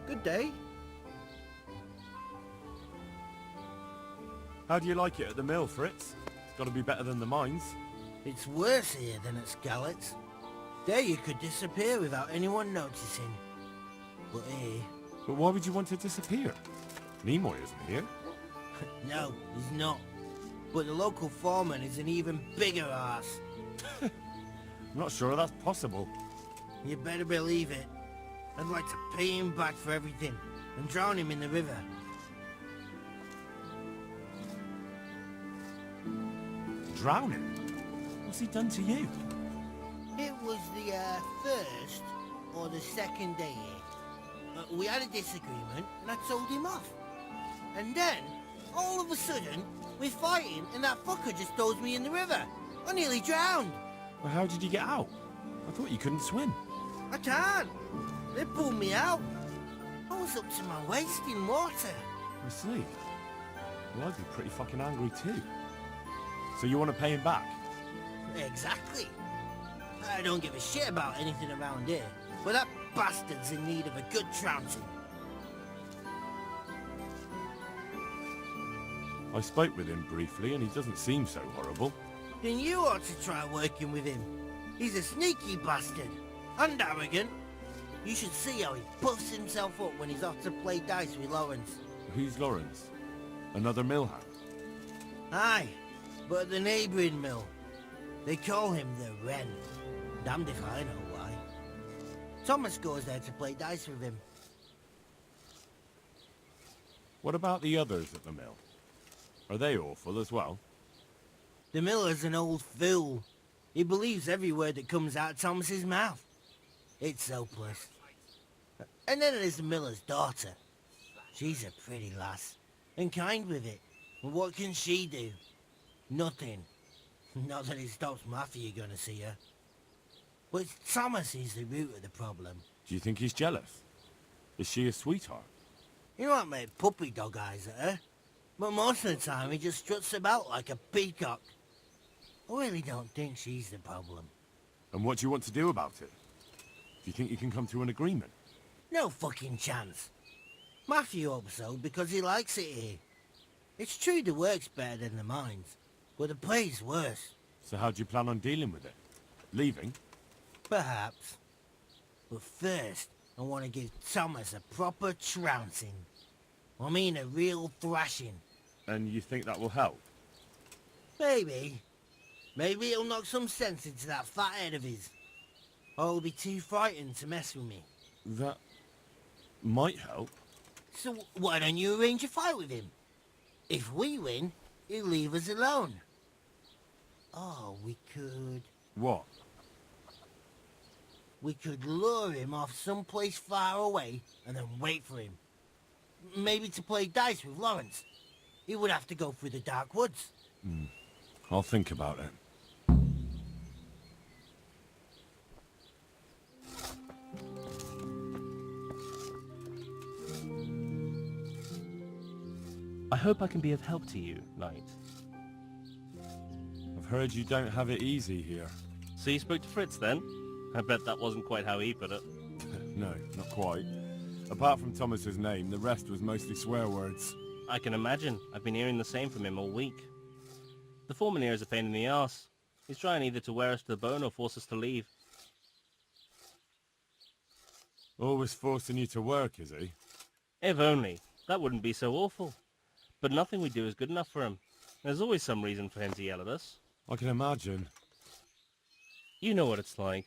Good day. How do you like it at the mill, Fritz? It's got to be better than the mines. It's worse here than at Scarlett's. There you could disappear without anyone noticing. But here... But why would you want to disappear? Nimoy isn't here. No, he's not. But the local foreman is an even bigger ass. I'm not sure that's possible. You better believe it. I'd like to pay him back for everything and drown him in the river. Drown him? What's he done to you? It was the first or the second day here. We had a disagreement and I told him off. And then, all of a sudden, we're fighting and that fucker just throws me in the river. I nearly drowned. Well, how did you get out? I thought you couldn't swim. I can't. They pulled me out. I was up to my waist in water. I see. Well, I'd be pretty fucking angry too. So you want to pay him back? Exactly. I don't give a shit about anything around here, but that bastard's in need of a good trouncing. I spoke with him briefly and he doesn't seem so horrible. Then you ought to try working with him. He's a sneaky bastard. And arrogant. You should see how he puffs himself up when he's off to play dice with Lawrence. Who's Lawrence? Another mill hand? Aye, but at the neighbouring mill. They call him the Wren. Damned if I know why. Thomas goes there to play dice with him. What about the others at the mill? Are they awful as well? The miller's an old fool. He believes every word that comes out of Thomas's mouth. It's hopeless. And then there's the miller's daughter. She's a pretty lass, and kind with it. And what can she do? Nothing. Not that it stops Matthew gonna see her. But Thomas is the root of the problem. Do you think he's jealous? Is she a sweetheart? He might make puppy dog eyes at her, but most of the time he just struts about like a peacock. I really don't think she's the problem. And what do you want to do about it? Do you think you can come to an agreement? No fucking chance. Matthew hopes so because he likes it here. It's true the work's better than the mines, but the pay's worse. So how do you plan on dealing with it? Leaving? Perhaps. But first, I want to give Thomas a proper trouncing. I mean a real thrashing. And you think that will help? Maybe. Maybe it'll knock some sense into that fat head of his. Or he'll be too frightened to mess with me. That might help. So why don't you arrange a fight with him? If we win, he'll leave us alone. Oh, we could... What? We could lure him off someplace far away and then wait for him. Maybe to play dice with Lawrence. He would have to go through the dark woods. I'll think about it. I hope I can be of help to you, Knight. I've heard you don't have it easy here. So you spoke to Fritz then? I bet that wasn't quite how he put it. No, not quite. Apart from Thomas's name, the rest was mostly swear words. I can imagine. I've been hearing the same from him all week. The foreman here is a pain in the arse. He's trying either to wear us to the bone or force us to leave. Always forcing you to work, is he? If only. That wouldn't be so awful. But nothing we do is good enough for him. There's always some reason for him to yell at us. I can imagine. You know what it's like.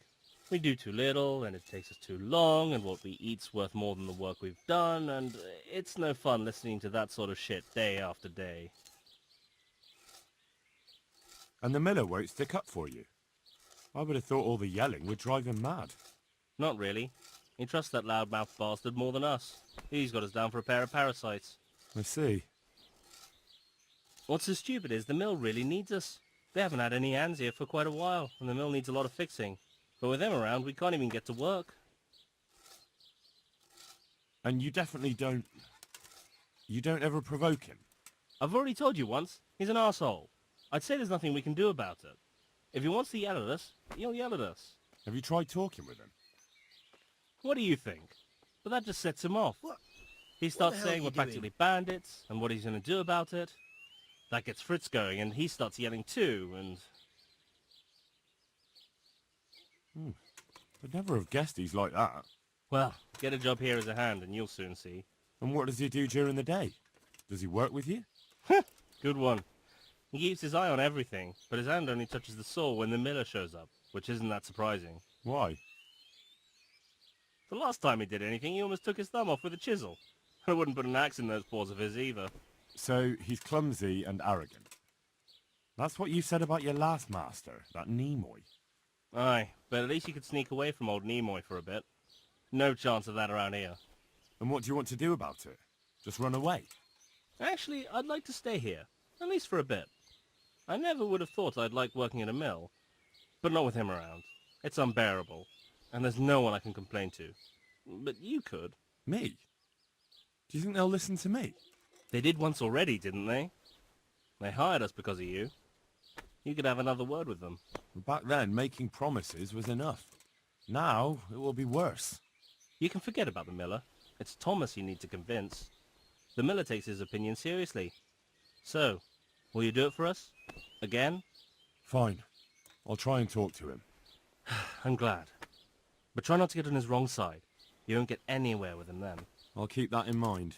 We do too little, and it takes us too long, and what we eat's worth more than the work we've done, and it's no fun listening to that sort of shit day after day. And the miller won't stick up for you. I would have thought all the yelling would drive him mad. Not really. He trusts that loudmouth bastard more than us. He's got us down for a pair of parasites. I see. What's so stupid is the mill really needs us. They haven't had any hands here for quite a while, and the mill needs a lot of fixing. But with them around, we can't even get to work. And you definitely don't... You don't ever provoke him? I've already told you once, he's an arsehole. I'd say there's nothing we can do about it. If he wants to yell at us, he'll yell at us. Have you tried talking with him? What do you think? But that just sets him off. What? He starts the hell saying are we're you doing? practically bandits, and what he's going to do about it. That gets Fritz going, and he starts yelling too, and... I'd never have guessed he's like that. Well, get a job here as a hand, and you'll soon see. And what does he do during the day? Does he work with you? Good one. He keeps his eye on everything, but his hand only touches the saw when the miller shows up, which isn't that surprising. Why? The last time he did anything, he almost took his thumb off with a chisel. I wouldn't put an axe in those paws of his either. So he's clumsy and arrogant. That's what you said about your last master, that Nimoy. Aye, but at least you could sneak away from old Nimoy for a bit. No chance of that around here. And what do you want to do about it? Just run away? Actually, I'd like to stay here, at least for a bit. I never would have thought I'd like working in a mill, but not with him around. It's unbearable, and there's no one I can complain to. But you could. Me? Do you think they'll listen to me? They did once already, didn't they? They hired us because of you. You could have another word with them. Back then, making promises was enough. Now, it will be worse. You can forget about the miller. It's Thomas you need to convince. The miller takes his opinion seriously. So, will you do it for us? Again? Fine. I'll try and talk to him. I'm glad. But try not to get on his wrong side. You won't get anywhere with him then. I'll keep that in mind.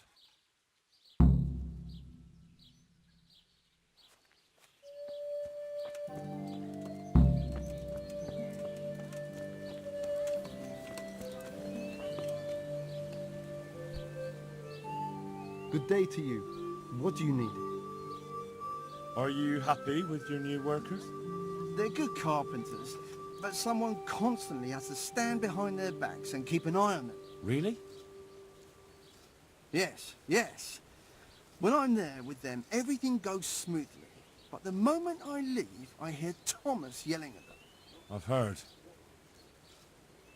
Good day to you. What do you need? Are you happy with your new workers? They're good carpenters, but someone constantly has to stand behind their backs and keep an eye on them. Really? Yes. When I'm there with them, everything goes smoothly. But the moment I leave, I hear Thomas yelling at them. I've heard.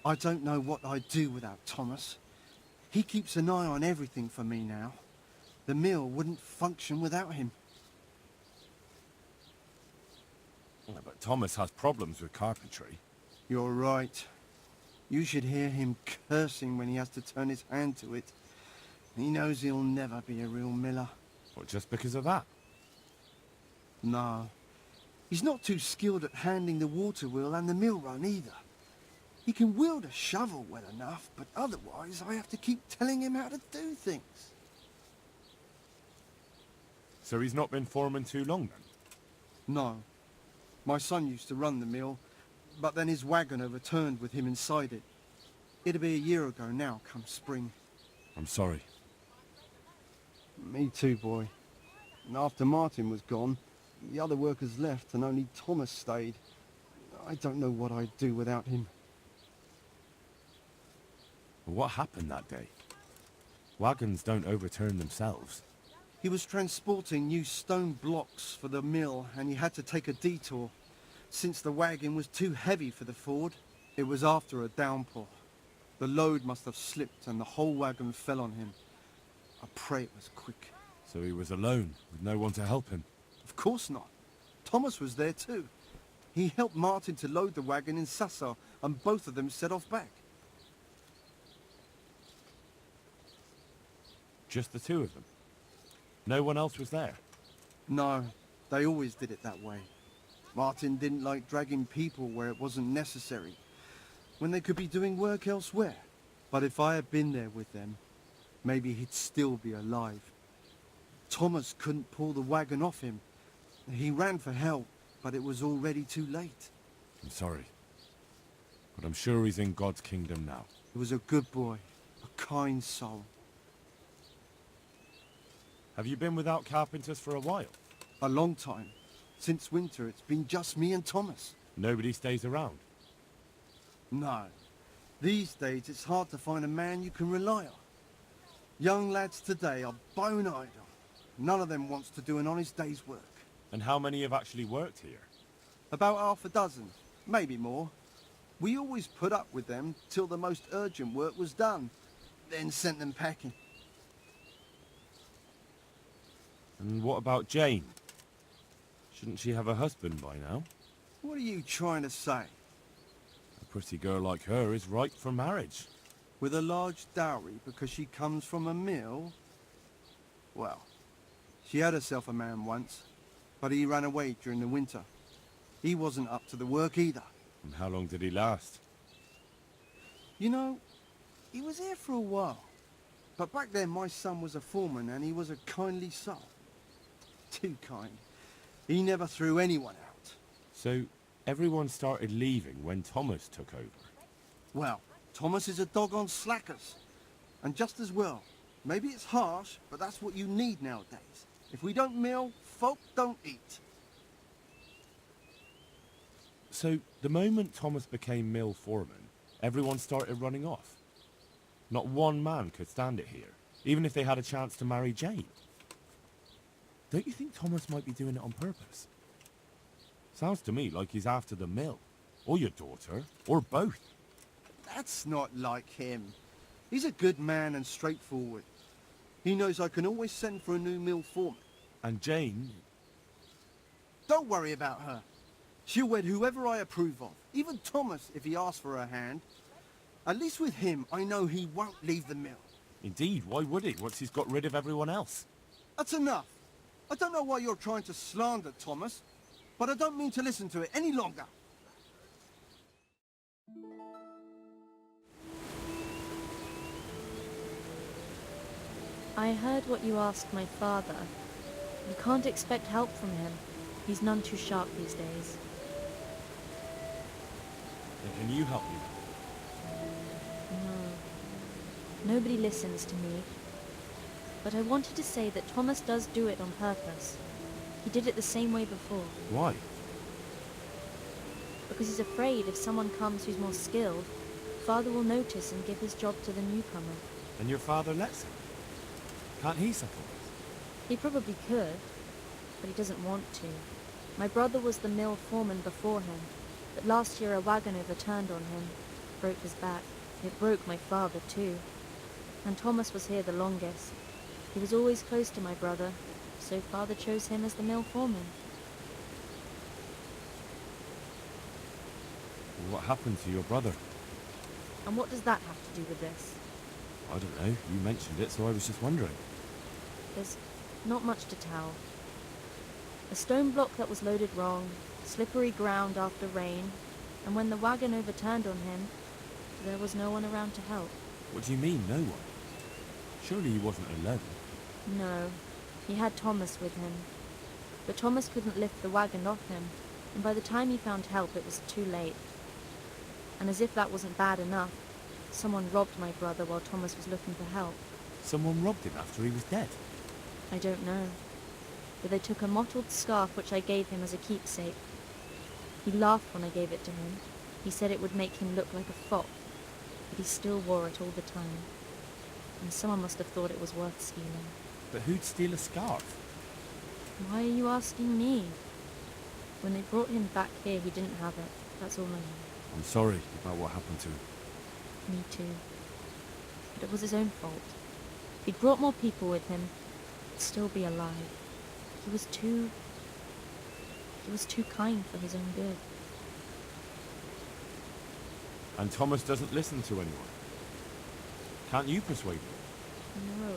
I don't know what I'd do without Thomas. He keeps an eye on everything for me now. The mill wouldn't function without him. Yeah, but Thomas has problems with carpentry. You're right. You should hear him cursing when he has to turn his hand to it. He knows he'll never be a real miller. What, just because of that? No. He's not too skilled at handling the water wheel and the mill run either. He can wield a shovel well enough, but otherwise I have to keep telling him how to do things. So he's not been foreman too long then? No. My son used to run the mill, but then his wagon overturned with him inside it. It'll be a year ago now, come spring. I'm sorry. Me too, boy. And after Martin was gone, the other workers left and only Thomas stayed. I don't know what I'd do without him. What happened that day? Wagons don't overturn themselves. He was transporting new stone blocks for the mill and he had to take a detour. Since the wagon was too heavy for the ford, it was after a downpour. The load must have slipped and the whole wagon fell on him. I pray it was quick. So he was alone, with no one to help him. Of course not. Thomas was there too. He helped Martin to load the wagon in Sasser and both of them set off back. Just the two of them? No one else was there? No, they always did it that way. Martin didn't like dragging people where it wasn't necessary, when they could be doing work elsewhere. But if I had been there with them, maybe he'd still be alive. Thomas couldn't pull the wagon off him. He ran for help, but it was already too late. I'm sorry. But I'm sure he's in God's kingdom now. He was a good boy, a kind soul. Have you been without carpenters for a while? A long time. Since winter, it's been just me and Thomas. Nobody stays around? No. These days, it's hard to find a man you can rely on. Young lads today are bone idle. None of them wants to do an honest day's work. And how many have actually worked here? About half a dozen, maybe more. We always put up with them till the most urgent work was done. then sent them packing. And what about Jane? Shouldn't she have a husband by now? What are you trying to say? A pretty girl like her is ripe for marriage. With a large dowry because she comes from a mill? Well, she had herself a man once, but he ran away during the winter. He wasn't up to the work either. And how long did he last? You know, he was here for a while. But back then my son was a foreman and he was a kindly soul. Too kind. He never threw anyone out. So everyone started leaving when Thomas took over. Well, Thomas is a dog on slackers. And just as well. Maybe it's harsh, but that's what you need nowadays. If we don't mill, folk don't eat. So the moment Thomas became mill foreman, everyone started running off. Not one man could stand it here, even if they had a chance to marry Jane. Don't you think Thomas might be doing it on purpose? Sounds to me like he's after the mill, or your daughter, or both. That's not like him. He's a good man and straightforward. He knows I can always send for a new mill foreman. And Jane... Don't worry about her. She'll wed whoever I approve of, even Thomas if he asks for her hand. At least with him, I know he won't leave the mill. Indeed, why would he, once he's got rid of everyone else? That's enough. I don't know why you're trying to slander Thomas, but I don't mean to listen to it any longer. I heard what you asked my father. You can't expect help from him. He's none too sharp these days. Then can you help me? No. Nobody listens to me. But I wanted to say that Thomas does do it on purpose. He did it the same way before. Why? Because he's afraid if someone comes who's more skilled, Father will notice and give his job to the newcomer. And your father lets him? Can't he settle this? He probably could, but he doesn't want to. My brother was the mill foreman before him, but last year a wagon overturned on him, broke his back. It broke my father too. And Thomas was here the longest. He was always close to my brother, so Father chose him as the mill foreman. What happened to your brother? And what does that have to do with this? I don't know. You mentioned it, so I was just wondering. There's not much to tell. A stone block that was loaded wrong, slippery ground after rain, and when the wagon overturned on him, there was no one around to help. What do you mean, no one? Surely he wasn't alone. No, he had Thomas with him. But Thomas couldn't lift the wagon off him, and by the time he found help it was too late. And as if that wasn't bad enough, someone robbed my brother while Thomas was looking for help. Someone robbed him after he was dead. I don't know. But they took a mottled scarf which I gave him as a keepsake. He laughed when I gave it to him. He said it would make him look like a fop, but he still wore it all the time. And someone must have thought it was worth stealing. But who'd steal a scarf? Why are you asking me? When they brought him back here, he didn't have it. That's all I know. I'm sorry about what happened to him. Me too. But it was his own fault. If he'd brought more people with him, he'd still be alive. He was too kind for his own good. And Thomas doesn't listen to anyone. Can't you persuade him? No.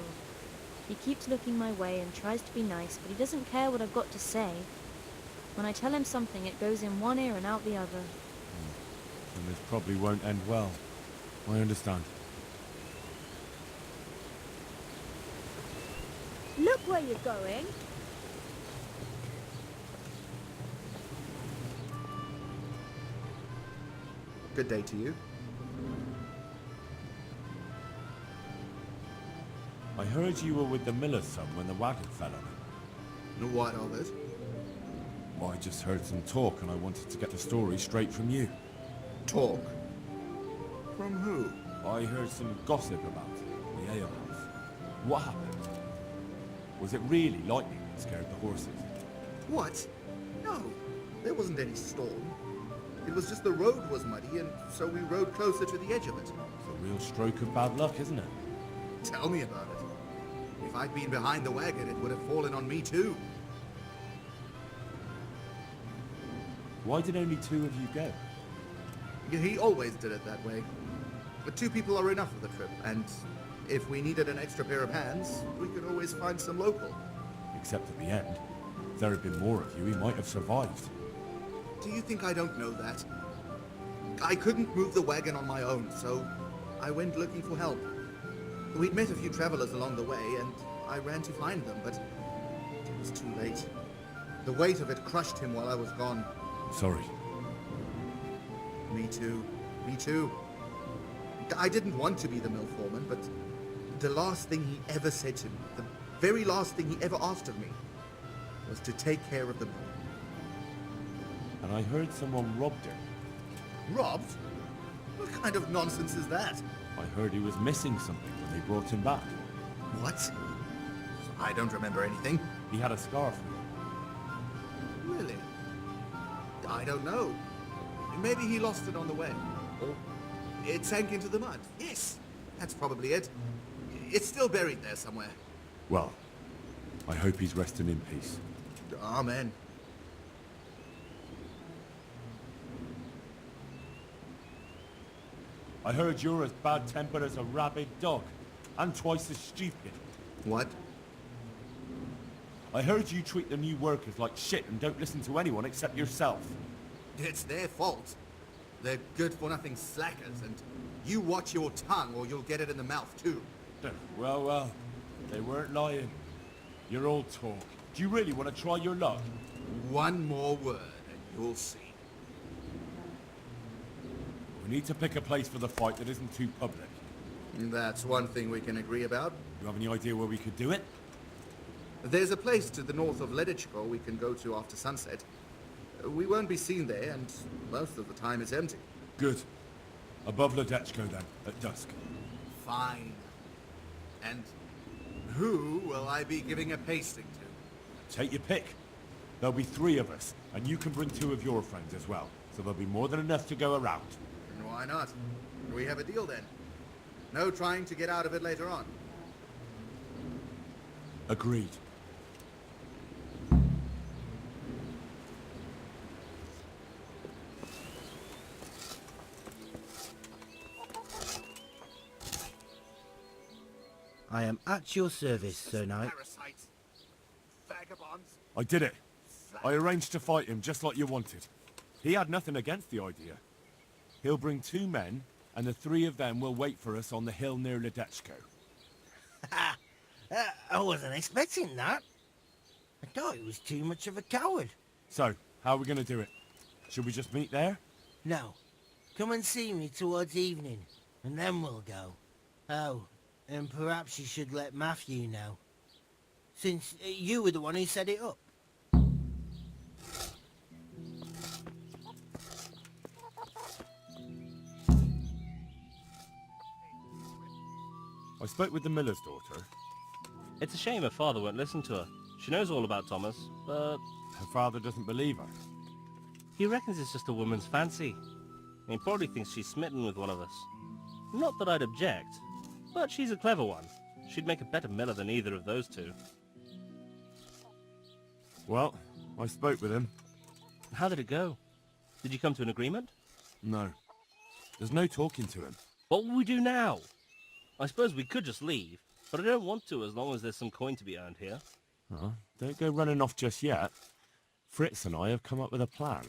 He keeps looking my way and tries to be nice, but he doesn't care what I've got to say. When I tell him something, it goes in one ear and out the other. And this probably won't end well. I understand. Look where you're going. Good day to you. I heard you were with the miller's son when the wagon fell on him. And what of it? Well, I just heard some talk and I wanted to get the story straight from you. Talk. From who? I heard some gossip about it, the alehouse. What happened? Was it really lightning that scared the horses? What? No, there wasn't any storm. It was just the road was muddy, and so we rode closer to the edge of it. It's a real stroke of bad luck, isn't it? Tell me about it. If I'd been behind the wagon, it would have fallen on me too. Why did only 2 of you go? He always did it that way. But 2 people are enough for the trip, and if we needed an extra pair of hands, we could always find some local. Except at the end. If there had been more of you, he might have survived. Do you think I don't know that? I couldn't move the wagon on my own, so I went looking for help. We'd met a few travelers along the way, and I ran to find them, but it was too late. The weight of it crushed him while I was gone. Sorry. Me too. Me too. I didn't want to be the mill foreman, but the last thing he ever said to me, the very last thing he ever asked of me, was to take care of the mill. And I heard someone robbed him. Robbed? What kind of nonsense is that? I heard he was missing something when they brought him back. What? I don't remember anything. He had a scarf. Really? I don't know. Maybe he lost it on the way. Or it sank into the mud. Yes, that's probably it. It's still buried there somewhere. Well, I hope he's resting in peace. Amen. I heard you're as bad-tempered as a rabid dog, and twice as stupid. What? I heard you treat the new workers like shit and don't listen to anyone except yourself. It's their fault. They're good-for-nothing slackers, and you watch your tongue or you'll get it in the mouth too. Well, they weren't lying. You're all talk. Do you really want to try your luck? One more word and you'll see. We need to pick a place for the fight that isn't too public. That's one thing we can agree about. You have any idea where we could do it? There's a place to the north of Leditchko we can go to after sunset. We won't be seen there, and most of the time it's empty. Good. Above Ledetchko then, at dusk. Fine. And who will I be giving a pasting to? Take your pick. There'll be 3 of us, and you can bring 2 of your friends as well, so there'll be more than enough to go around. Why not? We have a deal then. No trying to get out of it later on. Agreed. I am at your service, Sir Knight. Parasites. Vagabonds. I did it. I arranged to fight him just like you wanted. He had nothing against the idea. He'll bring 2 men, and the 3 of them will wait for us on the hill near Ledetchko. I wasn't expecting that. I thought he was too much of a coward. So, how are we going to do it? Should we just meet there? No. Come and see me towards evening, and then we'll go. Oh, and perhaps you should let Matthew know. Since you were the one who set it up. I spoke with the miller's daughter. It's a shame her father won't listen to her. She knows all about Thomas, but Her father doesn't believe her. he reckons it's just a woman's fancy. He probably thinks she's smitten with one of us. Not that I'd object, but she's a clever one. She'd make a better miller than either of those 2. Well, I spoke with him. How did it go? Did you come to an agreement? No. There's no talking to him. What will we do now? I suppose we could just leave, but I don't want to as long as there's some coin to be earned here. Oh, don't go running off just yet. Fritz and I have come up with a plan.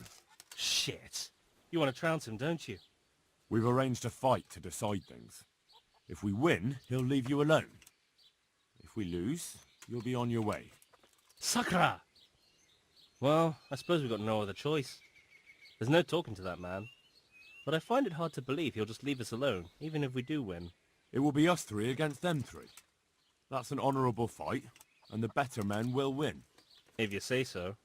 Shit. You want to trounce him, don't you? We've arranged a fight to decide things. If we win, he'll leave you alone. If we lose, you'll be on your way. Sakra! Well, I suppose we've got no other choice. There's no talking to that man. But I find it hard to believe he'll just leave us alone, even if we do win. It will be us 3 against them 3. That's an honourable fight, and the better men will win. If you say so.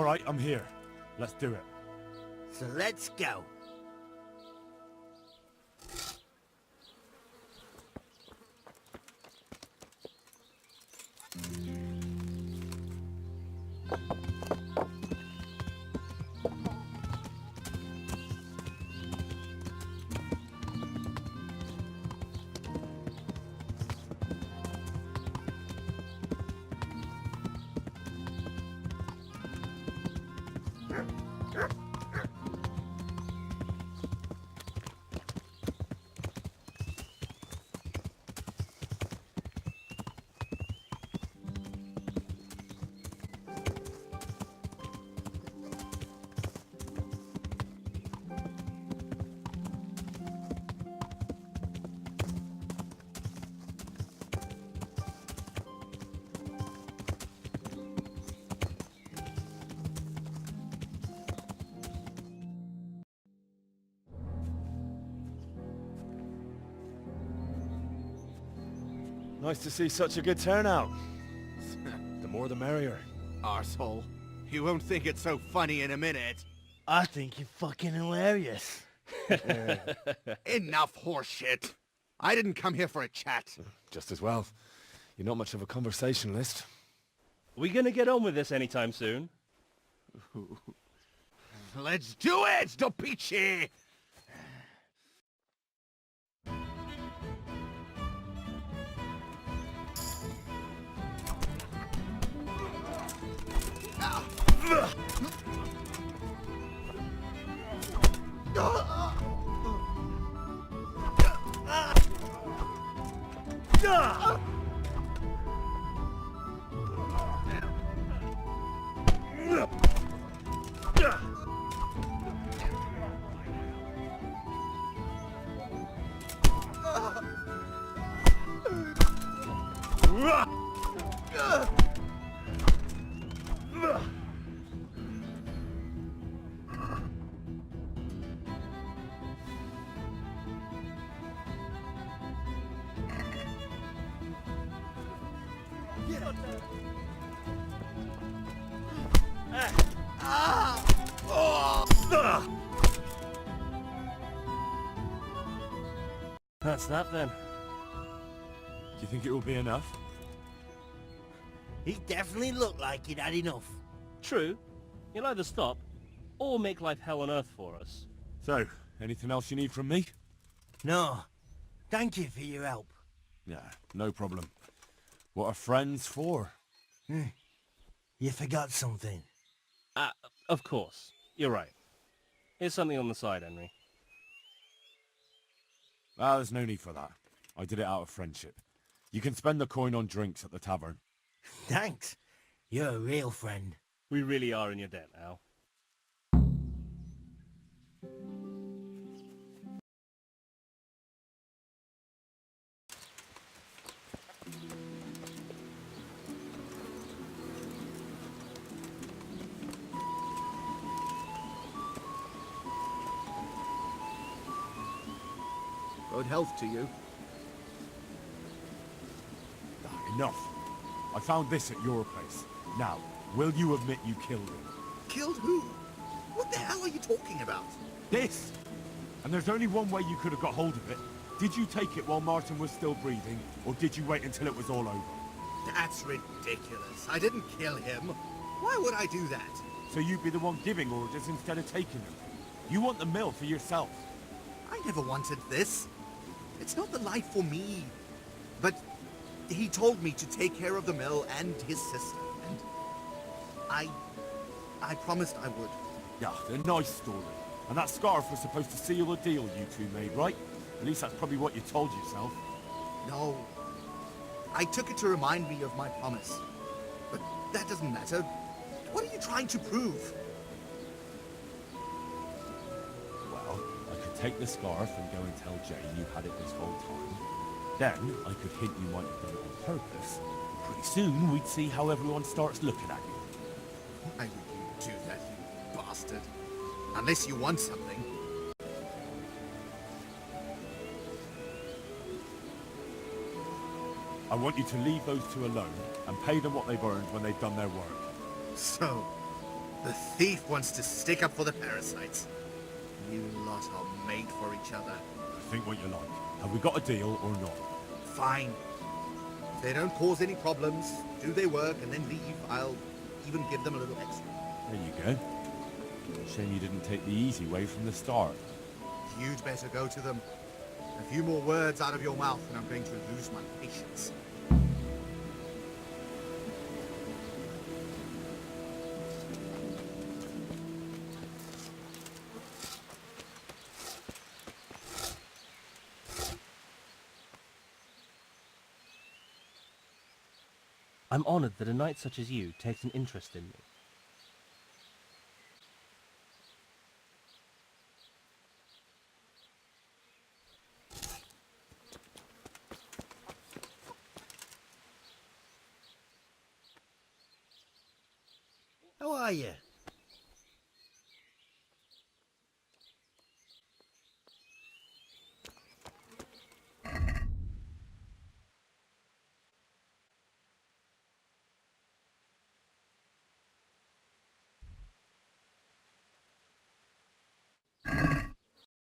Alright, I'm here. Let's do it. So let's go. Nice to see such a good turnout. The more the merrier. Arsehole. You won't think it's so funny in a minute. I think you're fucking hilarious. Enough horseshit. I didn't come here for a chat. Just as well. You're not much of a conversationalist. Are we gonna get on with this anytime soon? Let's do it, Dopici! That's that then. Do you think it will be enough? He definitely looked like he'd had enough. True. You'll either stop, or make life hell on earth for us. So, anything else you need from me? No. Thank you for your help. Yeah, no problem. What are friends for? You forgot something. Of course. You're right. Here's something on the side, Henry. Ah, there's no need for that. I did it out of friendship. You can spend the coin on drinks at the tavern. Thanks. You're a real friend. We really are in your debt now. Good health to you. Enough. I found this at your place. Now, will you admit you killed him? Killed who? What the hell are you talking about? This! And there's only one way you could have got hold of it. Did you take it while Martin was still breathing, or did you wait until it was all over? That's ridiculous. I didn't kill him. Why would I do that? So you'd be the one giving orders instead of taking them. You want the mill for yourself. I never wanted this. It's not the life for me. But he told me to take care of the mill and his sister, and I promised I would. Yeah, a nice story. And that scarf was supposed to seal the deal you two made, right? At least that's probably what you told yourself. No. I took it to remind me of my promise. But that doesn't matter. What are you trying to prove? Well, I could take the scarf and go and tell Jane you had it this whole time. Then, I could hint you might have done it on purpose. Pretty soon, we'd see how everyone starts looking at you. Why would you do that, you bastard? Unless you want something. I want you to leave those two alone and pay them what they've earned when they've done their work. So, The thief wants to stick up for the parasites. You lot are made for each other. Think what you like. Have we got a deal or not? Fine. If they don't cause any problems, do their work, and then leave, I'll even give them a little extra. There you go. Shame you didn't take the easy way from the start. You'd better go to them. A few more words out of your mouth, and I'm going to lose my patience. I'm honored that a knight such as you takes an interest in me. How are you?